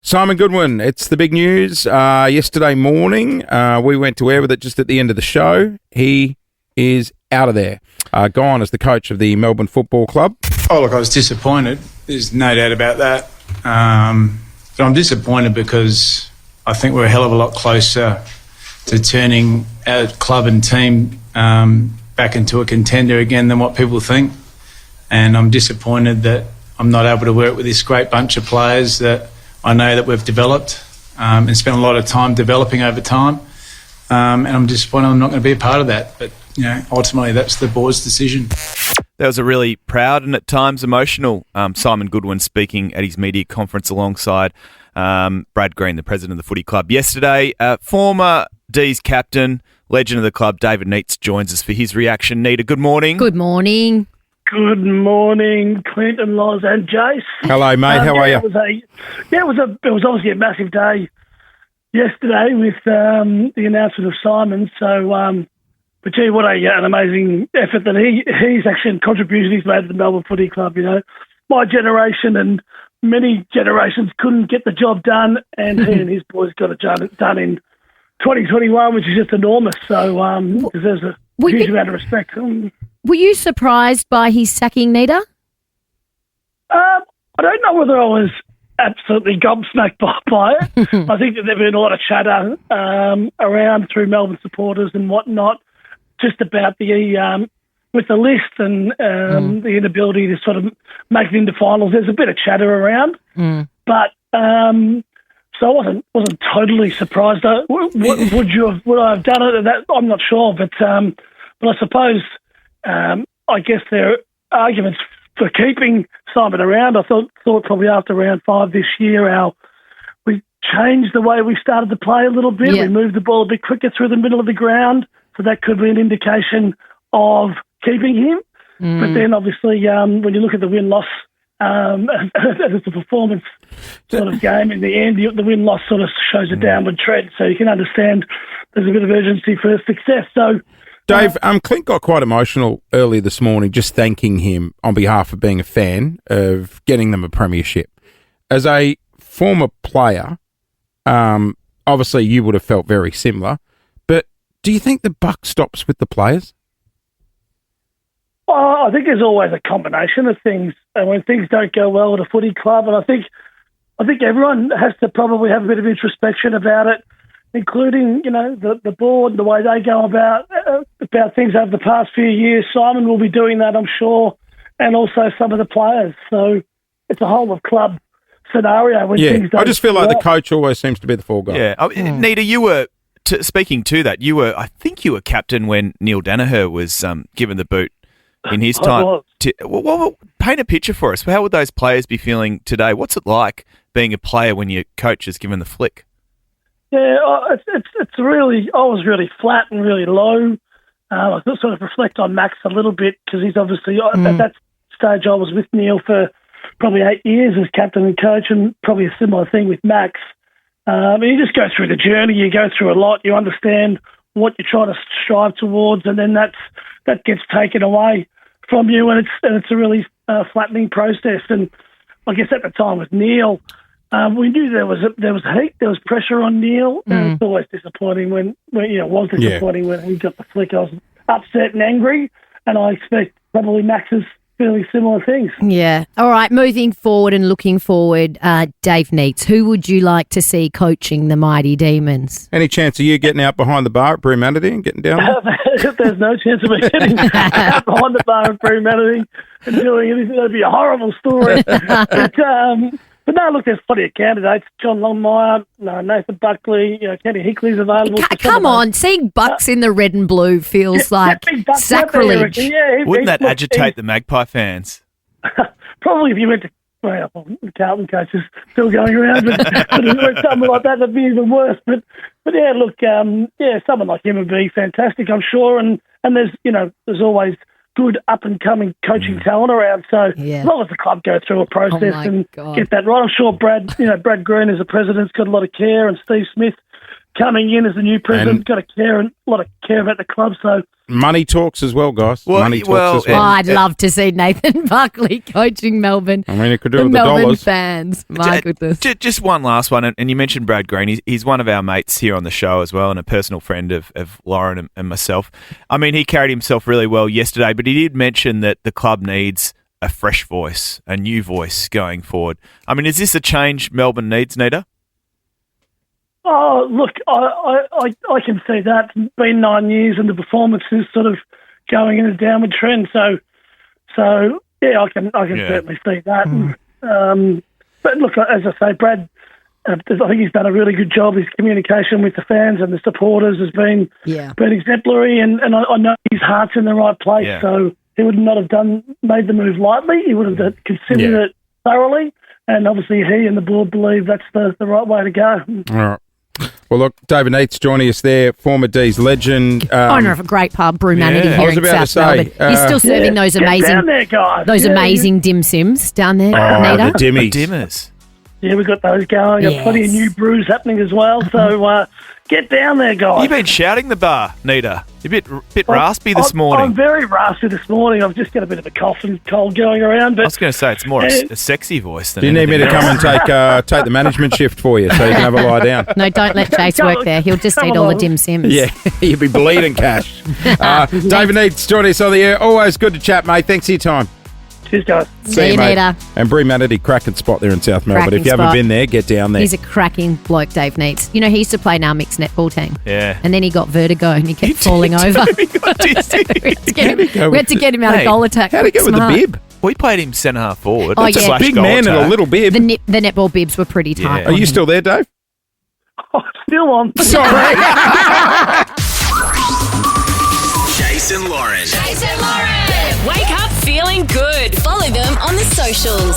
Simon Goodwin, it's the big news. Yesterday morning, we went to air with it just at the end of the show. He is out of there. Gone as the coach of the Melbourne Football Club. Oh, look, I was disappointed. There's no doubt about that. But I'm disappointed because I think we're a hell of a lot closer to turning our club and team back into a contender again than what people think. And I'm disappointed that I'm not able to work with this great bunch of players that I know that we've developed and spent a lot of time developing over time. And I'm disappointed I'm not going to be a part of that. But, ultimately that's the board's decision. That was a really proud and at times emotional Simon Goodwin speaking at his media conference alongside Brad Green, the president of the footy club. Yesterday, former D's captain, legend of the club, David Neitz, joins us for his reaction. Nita, good morning. Good morning. Good morning, Clinton, Loz and Jace. Hello, mate. How are you? It was obviously a massive day yesterday with the announcement of Simon. So, but gee, what an amazing effort that he's actually contribution he's made to the Melbourne Footy Club. My generation and many generations couldn't get the job done, and he and his boys got it done in 2021, which is just enormous. So, deserves a huge amount of respect. Were you surprised by his sacking, Nita? I don't know whether I was absolutely gobsmacked by it. I think that there's been a lot of chatter around through Melbourne supporters and whatnot, just about with the list and the inability to sort of make it into finals. There's a bit of chatter around, but so I wasn't totally surprised. Would I have done it? I'm not sure, but I suppose I guess there are arguments for keeping Simon around. I thought probably after round 5 this year, we changed the way we started to play a little bit. Yeah. We moved the ball a bit quicker through the middle of the ground, so that could be an indication of keeping him. But then obviously when you look at the win-loss, it's a performance sort of game. In the end, the win-loss sort of shows a downward trend, so you can understand there's a bit of urgency for success. So, Dave, Clint got quite emotional earlier this morning just thanking him on behalf of being a fan of getting them a premiership. As a former player, obviously you would have felt very similar, but do you think the buck stops with the players? Well, I think there's always a combination of things, and when things don't go well at a footy club, and I think everyone has to probably have a bit of introspection about it, including the board, the way they go about things over the past few years. Simon will be doing that, I'm sure, and also some of the players. So it's a whole of club scenario when things don't. I just feel like the coach always seems to be the fall guy. Yeah, Nita, you were speaking to that. I think you were captain when Neil Danaher was given the boot in his time. Paint a picture for us. How would those players be feeling today? What's it like being a player when your coach is given the flick? Yeah, it's really. I was really flat and really low. I sort of reflect on Max a little bit because he's obviously at that stage. I was with Neil for probably 8 years as captain and coach, and probably a similar thing with Max. You just go through the journey. You go through a lot. You understand what you're trying to strive towards, and then that gets taken away from you, and it's a really flattening process. And I guess at the time with Neil, we knew there was heat, there was pressure on Neil, and it's always disappointing when when he got the flick. I was upset and angry, and I expect probably Max's fairly similar things. Yeah. All right, moving forward and looking forward, Dave Neitz, who would you like to see coaching the Mighty Demons? Any chance of you getting out behind the bar at Brumanity and getting down there? There's no chance of me getting out behind the bar at Brumanity and doing anything. That'd be a horrible story. But no, look, there's plenty of candidates. John Longmire, Nathan Buckley, Kenny Hickley's available. Come on, seeing Bucks in the red and blue feels like sacrilege. Wouldn't that agitate the Magpie fans? Probably if you went to Carlton coaches still going around, but something like that, that'd be even worse. But yeah, look, someone like him would be fantastic, I'm sure. And there's always good up-and-coming coaching talent around. So as long as the club go through a process get that right, I'm sure Brad Green as the president's got a lot of care, and Steve Smith coming in as the new president, got a lot of care about the club. So money talks as well, guys. Money talks as Oh, well. I'd love to see Nathan Buckley coaching Melbourne. I mean, it could do it The with the Melbourne dollars. fans. My goodness. Just one last one, and you mentioned Brad Green. He's one of our mates here on the show as well, and a personal friend of Lauren and myself. I mean, he carried himself really well yesterday, but he did mention that the club needs a fresh voice, a new voice going forward. I mean, is this a change Melbourne needs, Nita? Oh, look, I can see that. It's been 9 years and the performance is sort of going in a downward trend. So yeah, I can certainly see that. But look, as I say, Brad, I think he's done a really good job. His communication with the fans and the supporters has been exemplary, and I know his heart's in the right place. Yeah. So he would not have made the move lightly. He would have considered it thoroughly, and obviously he and the board believe that's the right way to go. All right. Well, look, David Neitz joining us there, former D's legend. Owner of a great pub, Brewmanity I here was in about to South say, Melbourne. He's still serving those Get amazing, down there, guys. amazing dim sims down there, Oh, Nita. the dimmies. Dimmers. Yeah, we've got those going. Got plenty of new brews happening as well. So get down there, guys. You've been shouting the bar, Nita. You're a bit raspy this morning. I'm very raspy this morning. I've just got a bit of a cough and cold going around. But I was going to say it's more a sexy voice than Do you need me to anything come else. and take the management shift for you so you can have a lie down? No, don't let Chase work there. He'll just eat all the dim sims. Yeah, you'll be bleeding cash. David Neitz joining us on the air. Always good to chat, mate. Thanks for your time. cheers, guys. See you, mate. Nita. And Brewmanity, cracking spot there in South Melbourne. Cracking If you haven't spot. been there, get down there. He's a cracking bloke, Dave Neitz. You know, he used to play in our mixed netball team. Yeah. And then he got vertigo and he kept falling over. He got dizzy. we had to get him out of Hey, goal attack. How'd he get with the Smart. bib? We played him centre half forward. Oh, That's yeah. slash Big goal man and a attack. little bib. The netball bibs were pretty tight. Yeah. Are you still there, Dave? Oh, still on. Sorry. Jason Lauren. Jason Lauren. Wake up feeling good. Follow them on the socials.